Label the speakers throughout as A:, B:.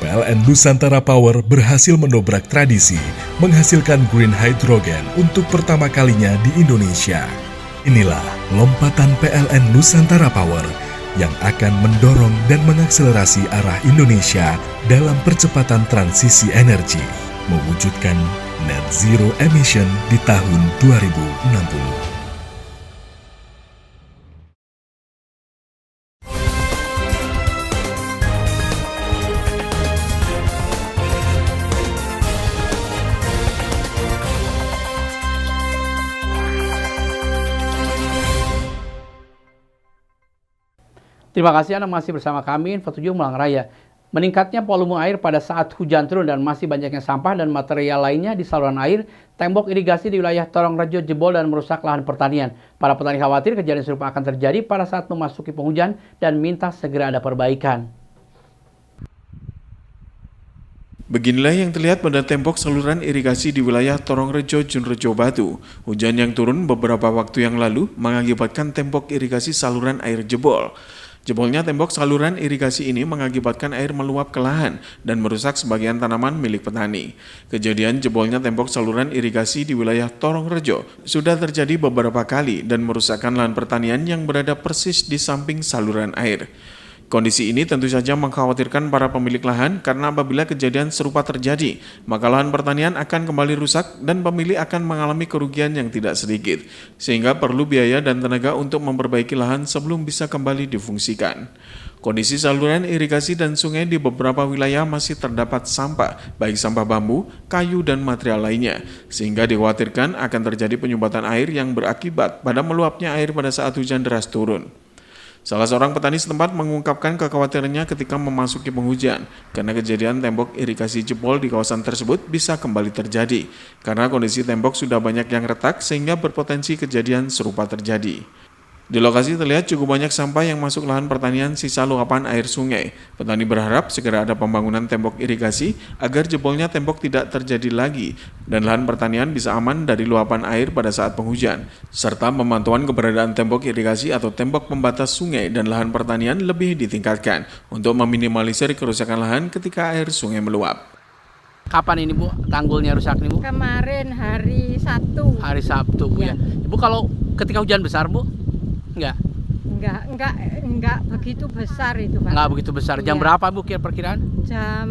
A: PLN Nusantara Power berhasil mendobrak tradisi menghasilkan green hydrogen untuk pertama kalinya di Indonesia. Inilah lompatan PLN Nusantara Power yang akan mendorong dan mengakselerasi arah Indonesia dalam percepatan transisi energi, mewujudkan net zero emission di tahun 2060.
B: Terima kasih Anda masih bersama kami, Info 7 Malang Raya. Meningkatnya volume air pada saat hujan turun dan masih banyaknya sampah dan material lainnya di saluran air, tembok irigasi di wilayah Torongrejo jebol dan merusak lahan pertanian. Para petani khawatir kejadian serupa akan terjadi pada saat memasuki penghujan dan minta segera ada perbaikan.
C: Beginilah yang terlihat pada tembok saluran irigasi di wilayah Torongrejo, Junrejo Batu. Hujan yang turun beberapa waktu yang lalu mengakibatkan tembok irigasi saluran air jebol. Jebolnya tembok saluran irigasi ini mengakibatkan air meluap ke lahan dan merusak sebagian tanaman milik petani. Kejadian jebolnya tembok saluran irigasi di wilayah Torongrejo sudah terjadi beberapa kali dan merusakkan lahan pertanian yang berada persis di samping saluran air. Kondisi ini tentu saja mengkhawatirkan para pemilik lahan karena apabila kejadian serupa terjadi, maka lahan pertanian akan kembali rusak dan pemilik akan mengalami kerugian yang tidak sedikit, sehingga perlu biaya dan tenaga untuk memperbaiki lahan sebelum bisa kembali difungsikan. Kondisi saluran irigasi dan sungai di beberapa wilayah masih terdapat sampah, baik sampah bambu, kayu, dan material lainnya, sehingga dikhawatirkan akan terjadi penyumbatan air yang berakibat pada meluapnya air pada saat hujan deras turun. Salah seorang petani setempat mengungkapkan kekhawatirannya ketika memasuki penghujan karena kejadian tembok irigasi jebol di kawasan tersebut bisa kembali terjadi karena kondisi tembok sudah banyak yang retak sehingga berpotensi kejadian serupa terjadi. Di lokasi terlihat cukup banyak sampah yang masuk lahan pertanian sisa luapan air sungai. Petani berharap segera ada pembangunan tembok irigasi agar jebolnya tembok tidak terjadi lagi dan lahan pertanian bisa aman dari luapan air pada saat penghujan, serta pemantauan keberadaan tembok irigasi atau tembok pembatas sungai dan lahan pertanian lebih ditingkatkan untuk meminimalisir kerusakan lahan ketika air sungai meluap.
B: Kapan ini Bu tanggulnya rusak nih Bu?
D: Kemarin hari Sabtu.
B: Hari Sabtu Bu ya. Ibu kalau ketika hujan besar Bu?
D: Enggak begitu besar itu Pak.
B: Enggak begitu besar. Jam berapa Bu perkiraan?
D: Jam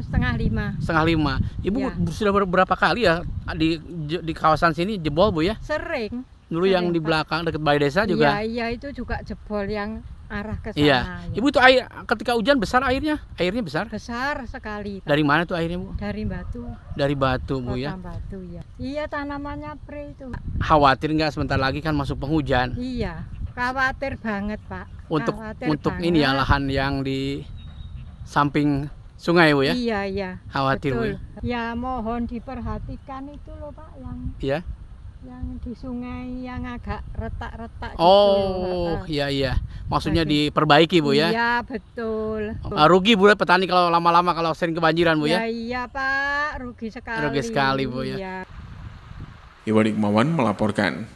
D: 4:30.
B: 4:30. Ibu
D: Ya.
B: sudah berapa kali ya di kawasan sini jebol Bu ya?
D: Sering.
B: Dulu yang di belakang dekat Balai Desa juga.
D: Iya itu juga jebol yang arah ke sana.
B: Iya.
D: Ya.
B: Ibu itu air ketika hujan besar airnya besar?
D: Besar sekali Pak.
B: Dari mana tuh airnya Bu?
D: Dari Batu.
B: Dari Batu Bu ya.
D: Batu ya. Iya tanamannya pre itu.
B: Khawatir nggak sebentar lagi kan masuk penghujan?
D: Iya. Khawatir banget Pak.
B: Untuk
D: Khawatir
B: ini ya
D: banget.
B: lahan yang di samping sungai Bu ya?
D: Iya.
B: Khawatir Bu.
D: Betul. Ya mohon diperhatikan itu loh Pak
B: Iya.
D: yang di sungai yang agak retak-retak
B: Oh,
D: gitu.
B: iya. Maksudnya diperbaiki Bu ya?
D: Iya, betul.
B: Rugi Bu petani kalau lama-lama kalau sering kebanjiran Bu ya?
D: Iya Pak, rugi sekali.
B: Rugi sekali Bu ya.
D: Iya.
C: Iwan Hikmawan melaporkan.